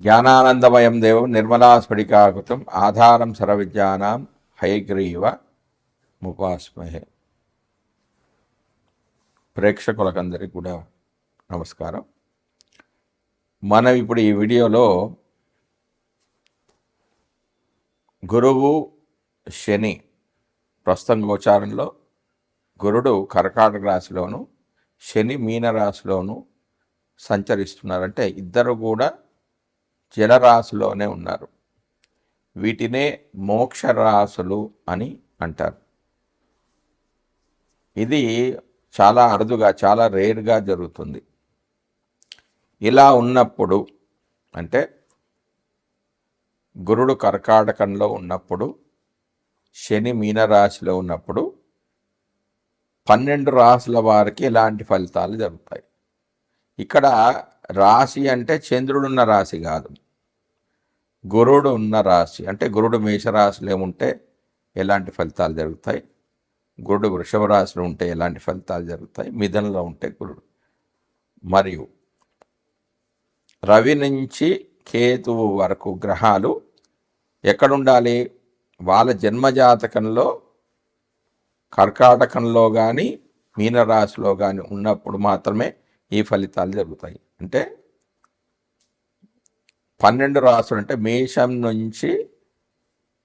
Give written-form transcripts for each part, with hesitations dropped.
జ్ఞానానందమయం దేవం నిర్మలాస్ఫటికాకృతం ఆధారం సర్వవిద్యానాం హయగ్రీవ ముపాస్మహే. ప్రేక్షకులకందరికీ కూడా నమస్కారం. మనం ఇప్పుడు ఈ వీడియోలో గురువు శని ప్రస్తుతం గోచారంలో గురుడు కర్కాటక రాశిలోను శని మీన రాశిలోను సంచరిస్తున్నారంటే ఇద్దరు కూడా జలరాశిలోనే ఉన్నారు. వీటినే మోక్ష రాశులు అని అంటారు. ఇది చాలా అరుదుగా చాలా రేర్గా జరుగుతుంది. ఇలా ఉన్నప్పుడు అంటే గురుడు కర్కాటకంలో ఉన్నప్పుడు శని మీనరాశిలో ఉన్నప్పుడు 12 రాశుల వారికి ఇలాంటి ఫలితాలు జరుగుతాయి. ఇక్కడ రాశి అంటే చంద్రుడున్న రాశి కాదు, గురుడు ఉన్న రాశి. అంటే గురుడు మేషరాశిలో ఉంటే ఎలాంటి ఫలితాలు జరుగుతాయి, గురుడు వృషభ రాశిలో ఉంటే ఎలాంటి ఫలితాలు జరుగుతాయి, మిథునంలో ఉంటే గురుడు. మరియు రవి నుంచి కేతువు వరకు గ్రహాలు ఎక్కడుండాలి? వాళ్ళ జన్మజాతకంలో కర్కాటకంలో కానీ మీనరాశిలో కానీ ఉన్నప్పుడు మాత్రమే ఈ ఫలితాలు జరుగుతాయి. అంటే 12 రాశులు అంటే మేషం నుంచి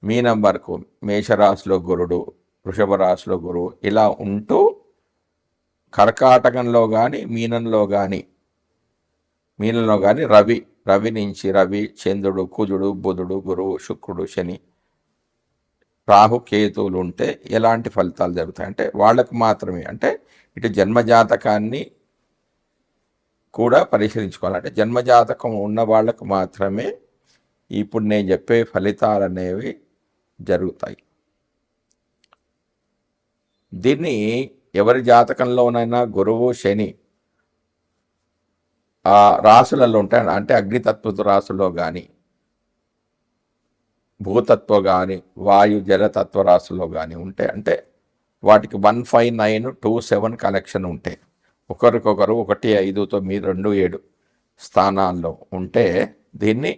మీనం వరకు, మేషరాశిలో గురుడు, వృషభ రాశిలో గురువు ఇలా ఉంటూ కర్కాటకంలో కానీ మీనంలో కానీ రవి నుంచి రవి, చంద్రుడు, కుజుడు, బుధుడు, గురువు, శుక్రుడు, శని, రాహు, కేతువులు ఉంటే ఎలాంటి ఫలితాలు జరుగుతాయి అంటే వాళ్ళకు మాత్రమే. అంటే ఇటు జన్మజాతకాన్ని కూడా పరిశీలించుకోవాలి. అంటే జన్మజాతకం ఉన్న వాళ్ళకు మాత్రమే ఇప్పుడు నేను చెప్పే ఫలితాలు అనేవి జరుగుతాయి. దీన్ని ఎవరి జాతకంలోనైనా గురువు శని ఆ రాశులలో ఉంటాయి. అంటే అగ్నితత్వ రాశుల్లో కానీ, భూతత్వ కానీ, వాయు జలతత్వ రాశుల్లో కానీ ఉంటే, అంటే వాటికి 1, 5, 9, 2, 7 కనెక్షన్ ఉంటే, ఒకరికొకరు 1, 5, 9, 2, 7 స్థానాల్లో ఉంటే దీన్ని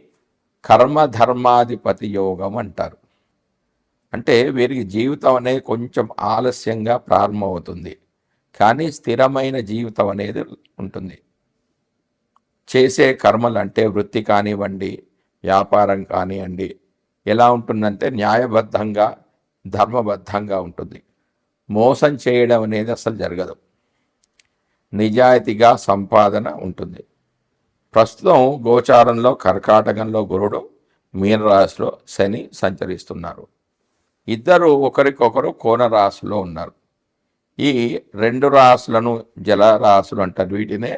కర్మధర్మాధిపతి యోగం అంటారు. అంటే వీరికి జీవితం అనేది కొంచెం ఆలస్యంగా ప్రారంభమవుతుంది, కానీ స్థిరమైన జీవితం అనేది ఉంటుంది. చేసే కర్మలు అంటే వృత్తి కానివ్వండి, వ్యాపారం కానివ్వండి, ఎలా ఉంటుందంటే న్యాయబద్ధంగా ధర్మబద్ధంగా ఉంటుంది. మోసం చేయడం అనేది అసలు జరగదు. నిజాయితీగా సంపాదన ఉంటుంది. ప్రస్తుతం గోచారంలో కర్కాటకంలో గురుడు, మీనరాశిలో శని సంచరిస్తున్నారు. ఇద్దరు ఒకరికొకరు కోణ రాశిలో ఉన్నారు. ఈ 2 రాశులను జలరాశులు అంటారు. వీటినే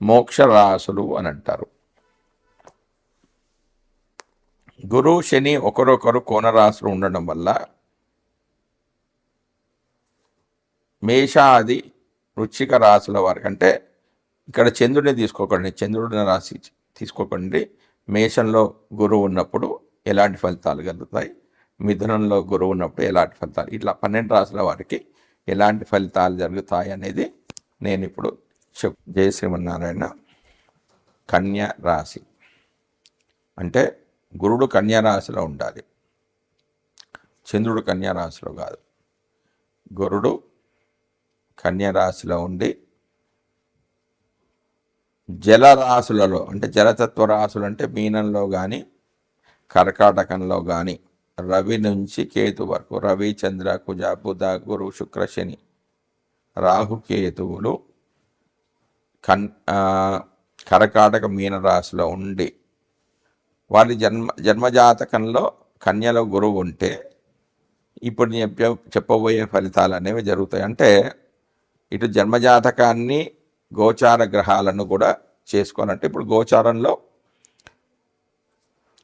మోక్ష రాశులు అని అంటారు. గురు శని ఒకరొకరు కోణరాశులు ఉండడం వల్ల మేషాది వృశ్చిక రాశుల వారికి, అంటే ఇక్కడ చంద్రుడిని తీసుకోకండి, చంద్రుడిని రాశి తీసుకోకండి. మేషంలో గురువు ఉన్నప్పుడు ఎలాంటి ఫలితాలు కలుగుతాయి, మిథునంలో గురువు ఉన్నప్పుడు ఎలాంటి ఫలితాలు, ఇట్లా 12 రాశుల వారికి ఎలాంటి ఫలితాలు జరుగుతాయి అనేది నేను ఇప్పుడు జయ శ్రీమన్నారాయణ. కన్యా రాశి అంటే గురుడు కన్యా రాశిలో ఉండాలి, చంద్రుడు కన్యా రాశిలో కాదు. గురుడు కన్యా రాశిలో ఉండి జలరాశులలో, అంటే జలతత్వ రాశులు అంటే మీనంలో కానీ కర్కాటకంలో కానీ రవి నుంచి కేతు వరకు, రవి, చంద్ర, కుజ, బుధ, గురు, శుక్ర, శని, రాహు, కేతువులు కర్కాటక మీనరాశిలో ఉండి వారి జన్మజాతకంలో కన్యలో గురువు ఉంటే ఇప్పుడు చెప్పబోయే ఫలితాలు అనేవి జరుగుతాయి. అంటే ఇటు జన్మజాతకాన్ని గోచార గ్రహాలను కూడా చేసుకోవాలంటే ఇప్పుడు గోచారంలో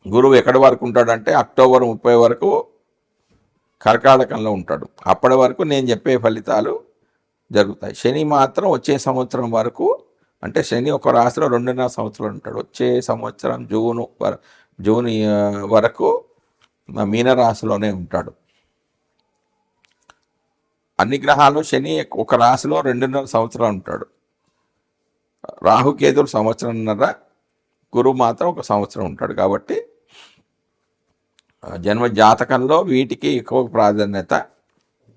గురువు ఎక్కడి వరకు ఉంటాడంటే అక్టోబర్ 30 వరకు కర్కాటకంలో ఉంటాడు. అప్పటి వరకు నేను చెప్పే ఫలితాలు జరుగుతాయి. శని మాత్రం వచ్చే సంవత్సరం వరకు, అంటే శని ఒక రాశిలో 2.5 సంవత్సరాలు ఉంటాడు. వచ్చే సంవత్సరం జూన్ వరకు మీనరాశిలోనే ఉంటాడు. అన్ని గ్రహాలు శని ఒక రాశిలో 2.5 సంవత్సరాలు ఉంటాడు. రాహుకేతులు 1.5 సంవత్సరం గురువు మాత్రం 1 సంవత్సరం ఉంటాడు. కాబట్టి జన్మ జాతకంలో వీటికి ఎక్కువ ప్రాధాన్యత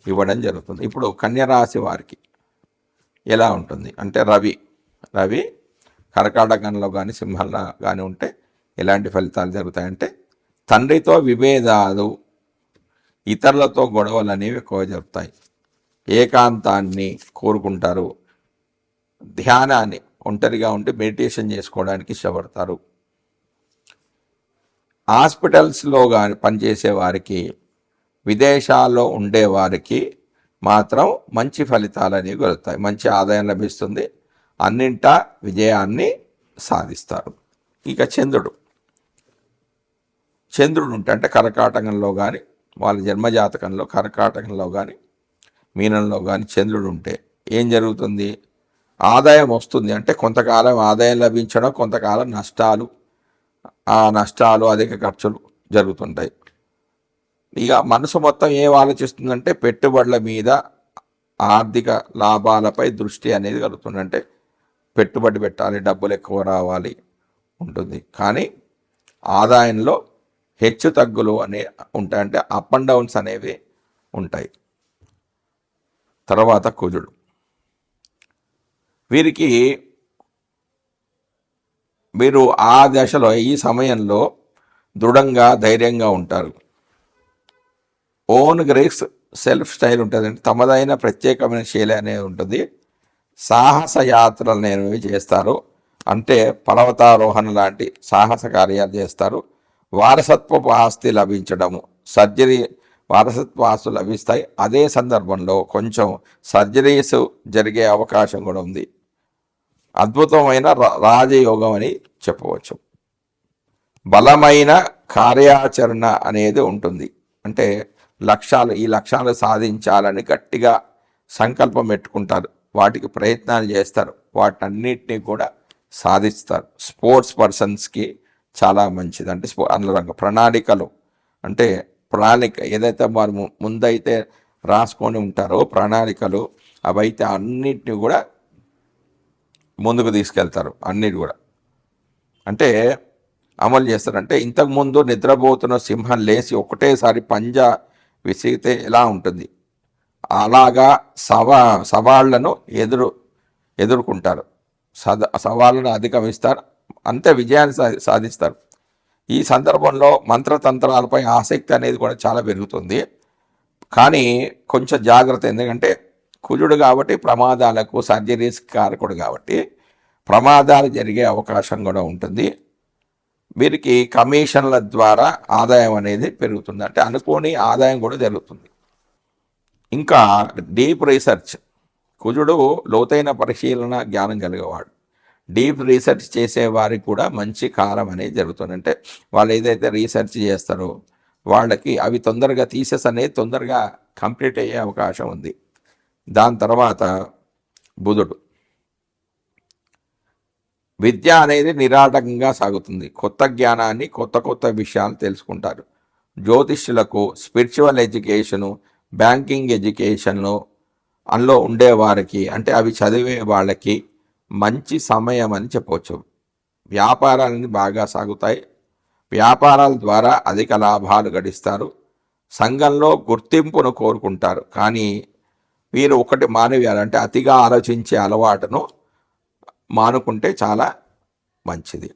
ఇవ్వడం జరుగుతుంది. ఇప్పుడు కన్య రాశి వారికి ఎలా ఉంటుంది అంటే రవి కర్కాటకంలో కానీ సింహంలో కానీ ఉంటే ఎలాంటి ఫలితాలు జరుగుతాయంటే తండ్రితో విభేదాలు, ఇతరులతో గొడవలు అనేవి ఎక్కువ జరుగుతాయి. ఏకాంతాన్ని కోరుకుంటారు. ధ్యానాన్ని, ఒంటరిగా ఉండి మెడిటేషన్ చేసుకోవడానికి ఇష్టపడతారు. హాస్పిటల్స్లో కానీ పనిచేసే వారికి, విదేశాల్లో ఉండేవారికి మాత్రం మంచి ఫలితాలు అనేవి కలుగుతాయి. మంచి ఆదాయం లభిస్తుంది. అన్నింటా విజయాన్ని సాధిస్తారు. ఇక చంద్రుడు ఉంటే అంటే కర్కాటకంలో కానీ వాళ్ళ జన్మజాతకంలో కర్కాటకంలో కానీ మీనంలో కానీ చంద్రుడు ఉంటే ఏం జరుగుతుంది? ఆదాయం వస్తుంది. అంటే కొంతకాలం ఆదాయం లభించడం, కొంతకాలం నష్టాలు, ఆ నష్టాలు అధిక ఖర్చులు జరుగుతుంటాయి. ఇక మనసు మొత్తం ఏం ఆలోచిస్తుందంటే పెట్టుబడుల మీద, ఆర్థిక లాభాలపై దృష్టి అనేది కలుగుతుంది. అంటే పెట్టుబడి పెట్టాలి, డబ్బులు ఎక్కువ రావాలి ఉంటుంది. కానీ ఆదాయంలో హెచ్చు తగ్గులు ఉంటాయి. అంటే అప్ అండ్ డౌన్స్ అనేవి ఉంటాయి. తర్వాత కుజుడు, వీరికి మీరు ఆ దశలో ఈ సమయంలో దృఢంగా ధైర్యంగా ఉంటారు. ఓన్ గ్రేస్, సెల్ఫ్ స్టైల్ ఉంటుంది. అంటే తమదైన ప్రత్యేకమైన శైలి అనేది ఉంటుంది. సాహస యాత్రలు అనేవి చేస్తారు. అంటే పర్వతారోహణ లాంటి సాహస కార్యాలు చేస్తారు. వారసత్వపు ఆస్తి లభించడము, వారసత్వ ఆస్తులు లభిస్తాయి. అదే సందర్భంలో కొంచెం సర్జరీస్ జరిగే అవకాశం కూడా ఉంది. అద్భుతమైన రాజయోగం అని చెప్పవచ్చు. బలమైన కార్యాచరణ అనేది ఉంటుంది. అంటే ఈ లక్ష్యాలు సాధించాలని గట్టిగా సంకల్పం పెట్టుకుంటారు. వాటికి ప్రయత్నాలు చేస్తారు. వాటన్నిటినీ కూడా సాధిస్తారు. స్పోర్ట్స్ పర్సన్స్కి చాలా మంచిది. అంటే అందులో ప్రణాళికలు, అంటే ప్రణాళిక ఏదైతే వారు ముందైతే రాసుకొని ఉంటారో ప్రణాళికలు, అవైతే అన్నిటిని కూడా ముందుకు తీసుకెళ్తారు. అన్నిటి కూడా అంటే అమలు చేస్తారంటే ఇంతకుముందు నిద్రపోతున్న సింహం లేచి ఒకటేసారి పంజా విసిగితే ఎలా ఉంటుంది, అలాగా సవాళ్లను ఎదుర్కొంటారు. సవాళ్ళను అధిగమిస్తారు. అంతే విజయాన్ని సాధిస్తారు. ఈ సందర్భంలో మంత్రతంత్రాలపై ఆసక్తి అనేది కూడా చాలా పెరుగుతుంది. కానీ కొంచెం జాగ్రత్త, ఎందుకంటే కుజుడు కాబట్టి ప్రమాదాలకు, సర్జరీస్ కారకుడు కాబట్టి ప్రమాదాలు జరిగే అవకాశం కూడా ఉంటుంది. వీరికి కమిషన్ల ద్వారా ఆదాయం అనేది పెరుగుతుంది. అంటే అనుకోని ఆదాయం కూడా జరుగుతుంది. ఇంకా డీప్ రీసెర్చ్, కుజుడు లోతైన పరిశీలన జ్ఞానం కలిగేవాడు. డీప్ రీసెర్చ్ చేసేవారికి కూడా మంచి కాలం అనేది జరుగుతుంది. అంటే వాళ్ళు ఏదైతే రీసెర్చ్ చేస్తారో వాళ్ళకి అవి తొందరగా అనేది తొందరగా కంప్లీట్ అయ్యే అవకాశం ఉంది. దాని తర్వాత బుధుడు, విద్య అనేది నిరాటంకంగా సాగుతుంది. కొత్త జ్ఞానాన్ని, కొత్త విషయాలు తెలుసుకుంటారు. జ్యోతిష్యులకు స్పిరిచువల్ ఎడ్యుకేషను, బ్యాంకింగ్ ఎడ్యుకేషన్లు అందులో ఉండేవారికి, అంటే అవి చదివే వాళ్ళకి మంచి సమయం అని చెప్పవచ్చు. వ్యాపారాలని బాగా సాగుతాయి. వ్యాపారాల ద్వారా అధిక లాభాలు గడిస్తారు. సంఘంలో గుర్తింపును కోరుకుంటారు. కానీ వీరు ఒకటి మానవేయాలంటే అతిగా ఆలోచించే అలవాటును మానుకుంటే చాలా మంచిది.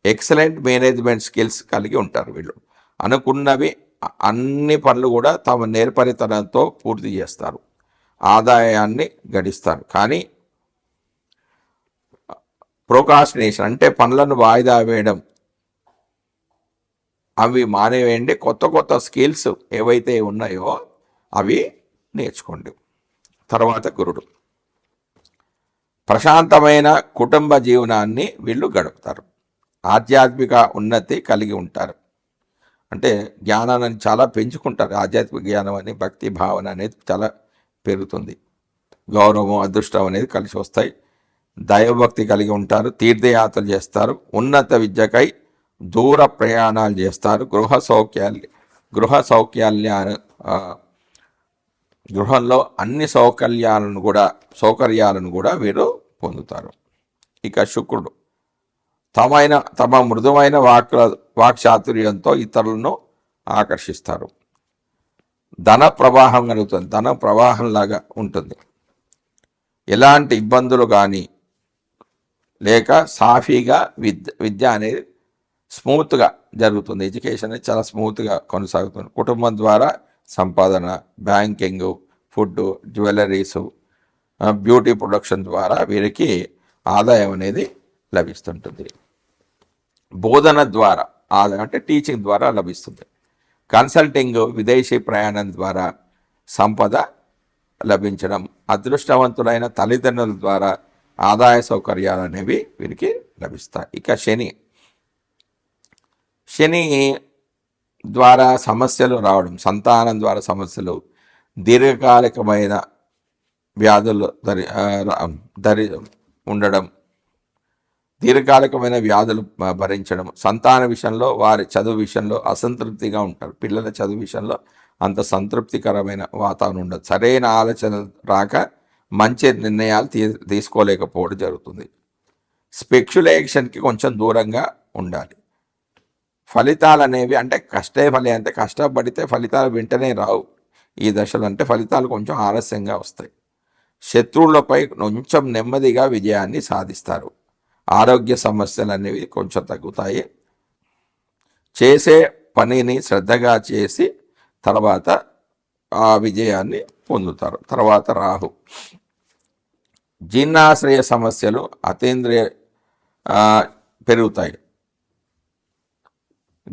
ఎక్సలెంట్ మేనేజ్మెంట్ స్కిల్స్ కలిగి ఉంటారు వీళ్ళు. అనుకున్నవి అన్ని పనులు కూడా తమ నేర్పరితనంతో పూర్తి చేస్తారు. ఆదాయాన్ని గడిస్తారు. కానీ ప్రోకాస్టినేషన్ అంటే పనులను వాయిదా వేయడం, అవి మానేవేయండి. కొత్త స్కిల్స్ ఏవైతే ఉన్నాయో అవి నేర్చుకోండి. తర్వాత గురుడు, ప్రశాంతమైన కుటుంబ జీవనాన్ని వీళ్ళు గడుపుతారు. ఆధ్యాత్మిక ఉన్నతి కలిగి ఉంటారు. అంటే జ్ఞానాన్ని చాలా పెంచుకుంటారు. ఆధ్యాత్మిక జ్ఞానం అని, భక్తి భావన అనేది చాలా పెరుగుతుంది. గౌరవం, అదృష్టం అనేది కలిసి వస్తాయి. దైవభక్తి కలిగి ఉంటారు. తీర్థయాత్రలు చేస్తారు. ఉన్నత విద్యకై దూర ప్రయాణాలు చేస్తారు. గృహంలో అన్ని సౌకర్యాలను కూడా వీరు పొందుతారు. ఇక శుక్రుడు, తమ మృదువైన వాక్చాతుర్యంతో ఇతరులను ఆకర్షిస్తారు. ధన ప్రవాహం కలుగుతుంది, ధన ప్రవాహంలాగా ఉంటుంది. ఎలాంటి ఇబ్బందులు కానీ లేక సాఫీగా విద్య అనేది స్మూత్గా జరుగుతుంది. ఎడ్యుకేషన్ అనేది చాలా స్మూత్గా కొనసాగుతుంది. కుటుంబం ద్వారా సంపాదన, బ్యాంకింగ్, ఫుడ్, జ్యువెలరీసు, బ్యూటీ ప్రొడక్షన్ ద్వారా వీరికి ఆదాయం అనేది లభిస్తుంటుంది. బోధన ద్వారా ఆదాయం అంటే టీచింగ్ ద్వారా లభిస్తుంది. కన్సల్టింగ్, విదేశీ ప్రయాణం ద్వారా సంపద లభించడం, అదృష్టవంతులైన తల్లిదండ్రుల ద్వారా ఆదాయ సౌకర్యాలు అనేవి వీరికి లభిస్తాయి. ఇక శని ద్వారా సమస్యలు రావడం, సంతానం ద్వారా సమస్యలు, దీర్ఘకాలికమైన వ్యాధులు ఉండడం, దీర్ఘకాలికమైన వ్యాధులు భరించడం, సంతాన విషయంలో వారి చదువు విషయంలో అసంతృప్తిగా ఉంటారు. పిల్లల చదువు విషయంలో అంత సంతృప్తికరమైన వాతావరణం ఉండదు. సరైన ఆలోచన రాక మంచి నిర్ణయాలు తీసుకోలేకపోవడం జరుగుతుంది. స్పెక్యులేషన్కి కొంచెం దూరంగా ఉండాలి. ఫలితాలు అనేవి అంటే అంటే కష్టపడితే ఫలితాలు వెంటనే రావు. ఈ దశలో అంటే ఫలితాలు కొంచెం ఆలస్యంగా వస్తాయి. శత్రువులపై కొంచెం నెమ్మదిగా విజయాన్ని సాధిస్తారు. ఆరోగ్య సమస్యలు అనేవి కొంచెం తగ్గుతాయి. చేసే పనిని శ్రద్ధగా చేసి తర్వాత ఆ విజయాన్ని పొందుతారు. తర్వాత రాహు, జీర్ణాశ్రయ సమస్యలు, అతీంద్రియ పెరుగుతాయి.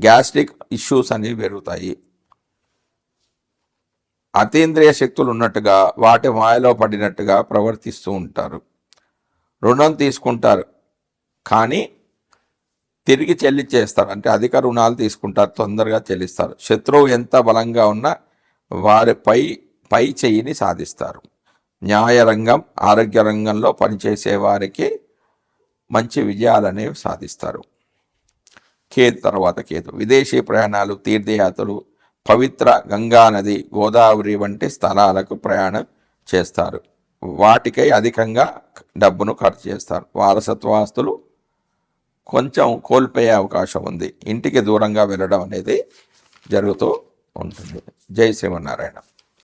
గ్యాస్ట్రిక్ ఇష్యూస్ అనేవి పెరుగుతాయి. అతీంద్రియ శక్తులు ఉన్నట్టుగా వాటి మాయలో పడినట్టుగా ప్రవర్తిస్తూ ఉంటారు. రుణం తీసుకుంటారు కానీ తిరిగి చెల్లించేస్తారు. అంటే అధిక రుణాలు తీసుకుంటారు, తొందరగా చెల్లిస్తారు. శత్రువు ఎంత బలంగా ఉన్నా పై చెయ్యిని సాధిస్తారు. న్యాయ రంగం, ఆరోగ్య రంగంలో పనిచేసే వారికి మంచి విజయాలు అనేవి సాధిస్తారు. తర్వాత కేతు, విదేశీ ప్రయాణాలు, తీర్థయాత్రలు, పవిత్ర గంగా నది, గోదావరి వంటి స్థలాలకు ప్రయాణం చేస్తారు. వాటికై అధికంగా డబ్బును ఖర్చు చేస్తారు. వారసత్వాస్తులు కొంచెం కోల్పోయే అవకాశం ఉంది. ఇంటికి దూరంగా వెళ్ళడం అనేది జరుగుతూ ఉంటుంది. జై శ్రీమన్నారాయణ.